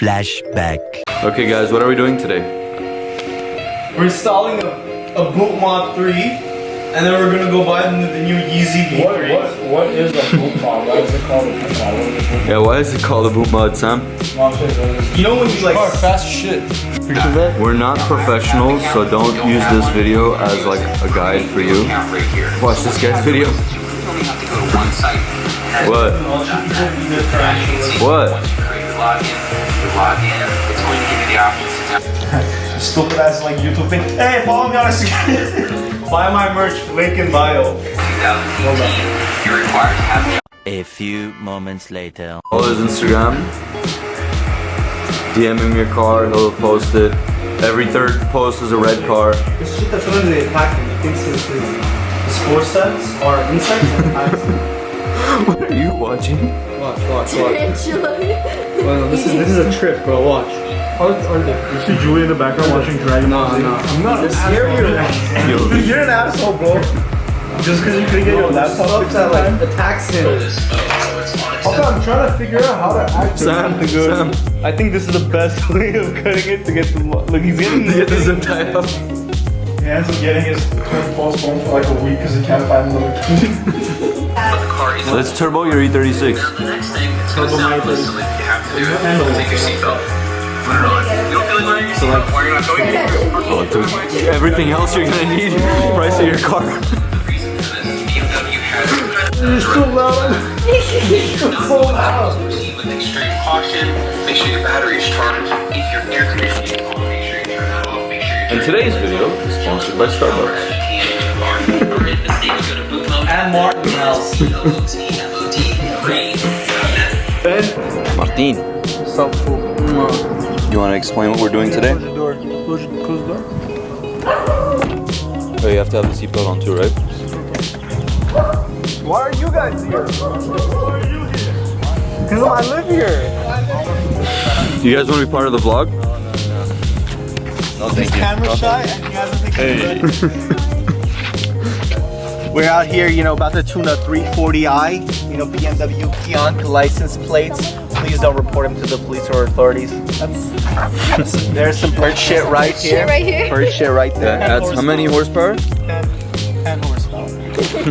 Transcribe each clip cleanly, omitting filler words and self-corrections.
Flashback. Okay guys, what are we doing today? We're installing a BOOTMOD3, and then we're gonna go buy the new Yeezy V3. What is a BOOTMOD? Why is it called a BOOTMOD? Yeah, why is it called a BOOTMOD, Sam? You know when you like fast shit. We're not professionals, so don't use this video as like a guide for you. Watch this guy's video. What? What? stupid ass like YouTube thing. Hey, follow me on Instagram. Buy my merch, link in bio. A few moments later. Follow his Instagram. DM him your car, he'll post it. Every third post is a red car. This shit that's under the attack him. He thinks his forceps are insects and attacks him. What are you watching? Watch. Well, no, this is a trip, bro. Watch. Are they? You see Julie in the background watching Dragon Ball Z? No. I'm not scared. You're an asshole, bro. Just because you couldn't get your laptop fixed that like attacks him. Okay, I'm trying to figure out how to act. Sam. I think this is the best way of cutting it to get the look. He's getting the zip tie up. He ends up getting his twin postponed for like a week because he can't find another. Let's turbo your E36. turbo my E36. Take your seatbelt. So like, Oh, dude. Everything else you're gonna need. Price of your car. You're so loud. You're so loud. Proceed with extreme caution. Make sure your battery is charged. If your air conditioning is on, make sure you turn that off. Make sure And today's video is sponsored by Starbucks. and Martin House. Ben. Martin. What's up, fool? You want to explain what we're doing today? Close the door. Close the door. Oh, you have to have the seatbelt on too, right? Why are you guys here? Why are you here? Because I live here. You guys want to be part of the vlog? No, thank you. Camera shy and he hasn't taken a We're out here, you know, about to tune a 340i, you know, BMW Kionk license plates. Please don't report him to the police or authorities. There's some bird shit right here. Bird shit right there. That adds how many horsepower? 10 horsepower.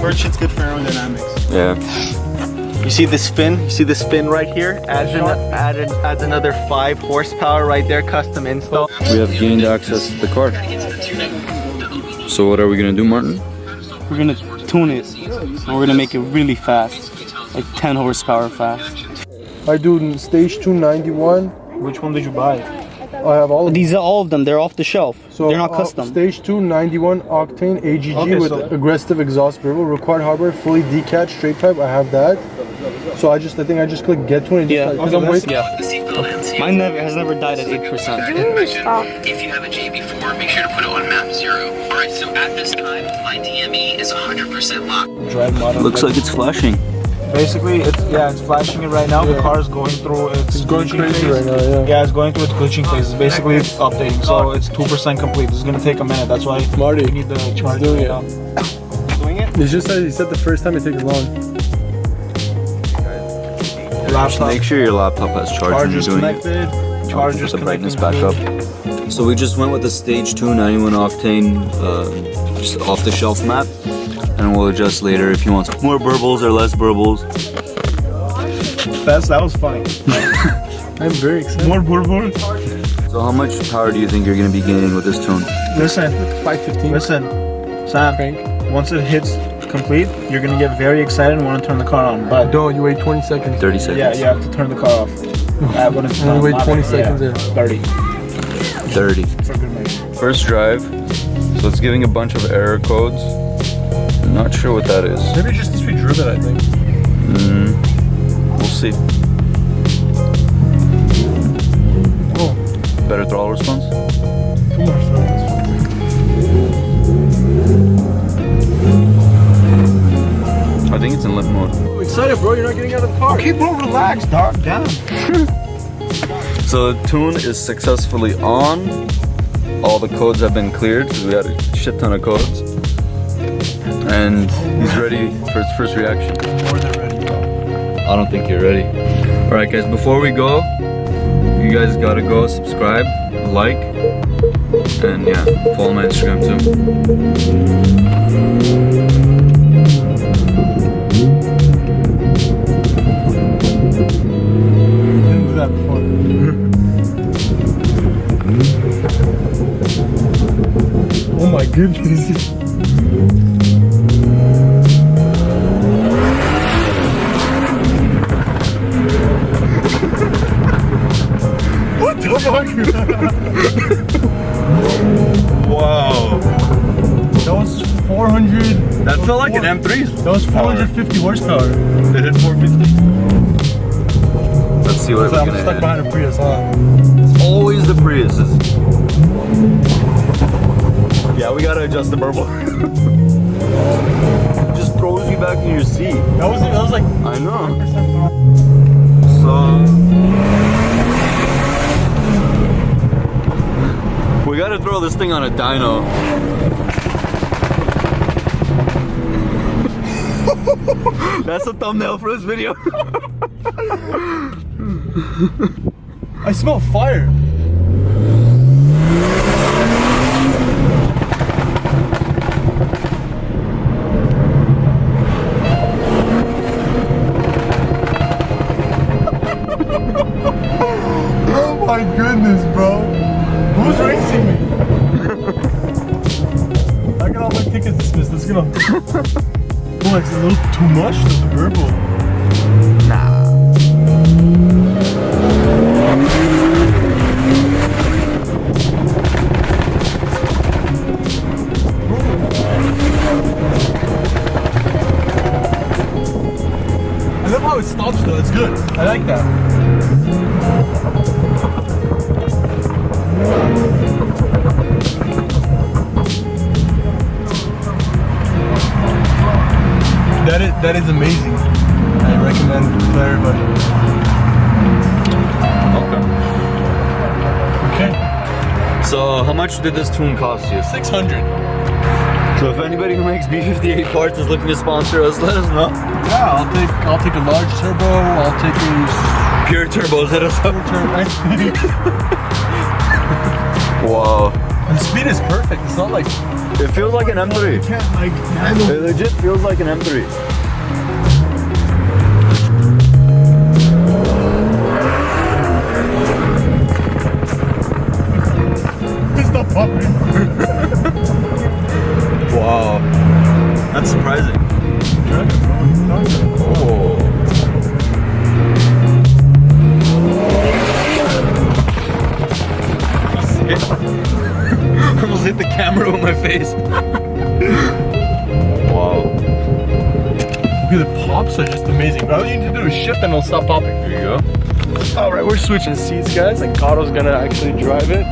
Bird shit's good for aerodynamics. Yeah. You see the spin? You see the spin right here? Adds another 5 horsepower right there, custom install. We have gained access to the car. So what are we gonna do, Martin? We're gonna tune it and we're gonna make it really fast, like 10 horsepower fast. I do stage 291. Which one did you buy? I have all of them. These are all of them, they're off the shelf. So, they're not custom. Stage 291 octane AGG Okay, with so- aggressive exhaust burble, required hardware, fully decatch, straight pipe. I have that. So I think I just click get to it. Yeah, Because I'm waiting. Mine has never died at 8%. If you have a JB4, make sure to put it on map 0. Alright, so at this time, my DME is 100% locked. Drive model. Looks like it's flashing. Basically, it's flashing it right now. The car is going through its Going glitching crazy phase. right now, yeah. Yeah, it's going through its glitching phase. Basically, it's updating, so it's 2% complete. This is gonna take a minute. That's why Marty, we need the charge. doing it. Doing it? It's just that he said the first time it takes long. Laptop. Make sure your laptop has charge when you're Charger's doing it. connected. Charger's Put the brightness connected. back up. So we just went with the stage 2 91 octane, just off the shelf map, and we'll adjust later if you want more burbles or less burbles. That was funny. I'm very excited. More burble. So how much power do you think you're going to be gaining with this tune? Listen, 515. listen, Sam. Once it hits complete, you're gonna get very excited and want to turn the car on. But No, you wait 20 seconds. 30 seconds. yeah, you have to turn the car off. When it's done. wait Not 20 like- seconds, yeah. 30 30. for good measure. First drive. So it's giving a bunch of error codes. I'm not sure what that is. Maybe just this we drew that, I think. We'll see. Oh, Better throttle response? too much. I think it's in limp mode. I'm excited, bro. You're not getting out of the car. Okay, bro, relax, dog. Down. So the tune is successfully on. All the codes have been cleared because we had a shit ton of codes. And he's ready for his first reaction. More than ready, bro. I don't think you're ready. Alright guys, before we go, You guys gotta go subscribe, like, and yeah, follow my Instagram too. Didn't do that before. Oh my goodness. What the fuck? Wow. That was 400. That felt like an M3. That was 450 horsepower. It hit 450. Let's see what So we're I'm gonna stuck hit. behind a Prius, huh? It's always the Priuses. Yeah, we gotta adjust the burble. Just throws you back in your seat. That was like I know. 100% So we gotta throw this thing on a dyno. That's the thumbnail for this video. I smell fire. Oh my goodness, bro. Who's racing me? I got all my tickets dismissed. Let's get on. Oh, it's a little too much to the BURBLE. I love how it stops though, it's good. I like that. That is amazing. I recommend it to everybody. Okay. Okay. So how much did this tune cost you? 600. So if anybody who makes B58 parts is looking to sponsor us, let us know. Yeah, I'll take a large turbo, I'll take a Pure turbos, hit us up. turbo. Wow. And the speed is perfect. It's not like It feels like an M3. you can't like handle. It legit feels like an M3. It's not popping. Wow. That's surprising. Oh. Almost hit the camera with my face. Wow. Look at the pops are just amazing. All you need to do is shift and it'll stop popping. There you go. Alright, we're switching seats, guys. Like Karu's gonna actually drive it.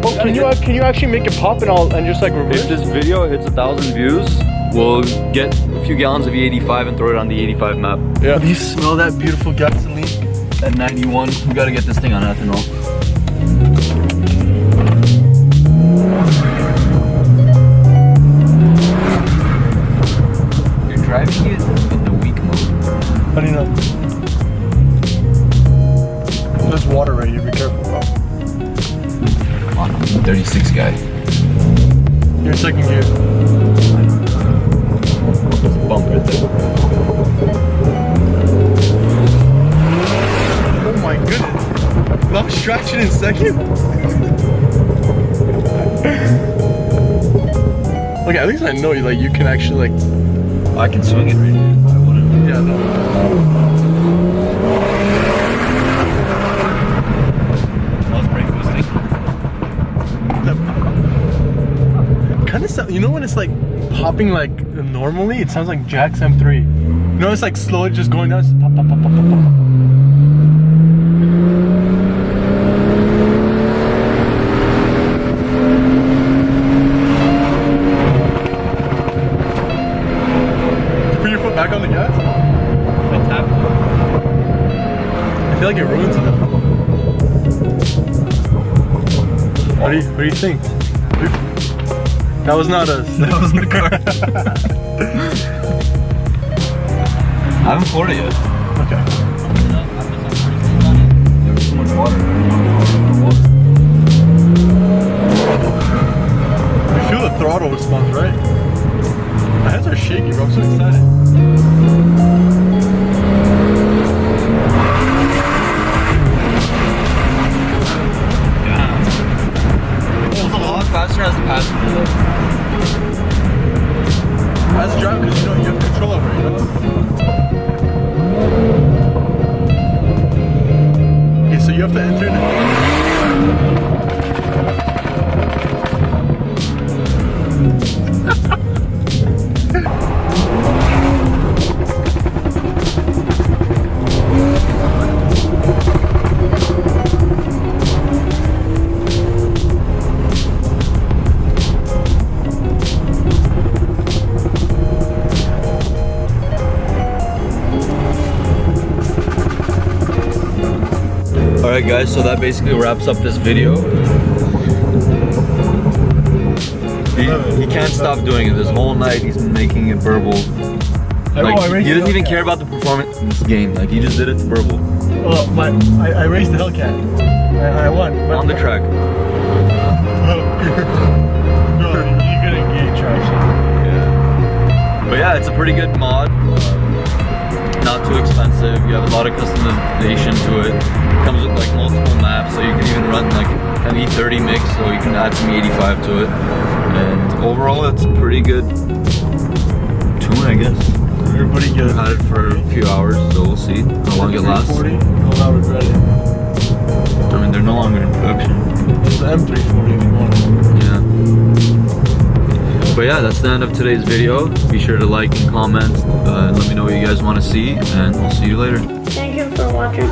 Oh, can you actually make it pop and just like reverse? If this video hits 1,000 views, we'll get a few gallons of E85 and throw it on the 85 map. Yeah. Do you smell that beautiful gasoline? At 91, we gotta get this thing on ethanol. You're driving it in the weak mode. How do you know? There's water right here, be careful, bro. Come on, I'm the 36 guy. You're in second gear. There's a bump right there. Oh my goodness. Love traction in second? Look, at least I know you can actually like. I can swing it right here. I wouldn't. Yeah, no. Let's brake boosting. Kind of sound, you know when it's like popping like normally, it sounds like Jack's M3. You know, it's like slow, just going down. It's pop, pop, pop, pop, pop, pop. Put your foot back on the gas. I tapped I feel like it ruins it. What do you think? That was not us. That was the car. I haven't floated yet. Okay. There was so much You feel the throttle response, right? My hands are shaky, bro. I'm so excited. It's a lot faster as the passenger though. As a driver, because you have control over it, you know? Okay, so you have to enter it. Alright guys, so that basically wraps up this video. He can't stop doing it. This whole night he's been making it burble. Like, he doesn't even care about the performance in this game. Like, he just did it to burble. Oh, I raced the Hellcat. I won. On the track. No, you're gonna get traction. Yeah. But yeah, it's a pretty good mod. Not too expensive. You have a lot of customization to it. Comes with like multiple maps, so you can even run like an E30 mix, so you can add some 85 to it. And overall, it's a pretty good tune, I guess. You're pretty good. Had it for a few hours, so we'll see how long it lasts. 340, will not regret it. I mean, they're no longer in production. It's the M340 if you want it. Yeah. But yeah, that's the end of today's video. Be sure to like and comment, and let me know what you guys want to see, and we'll see you later. Thank you for watching.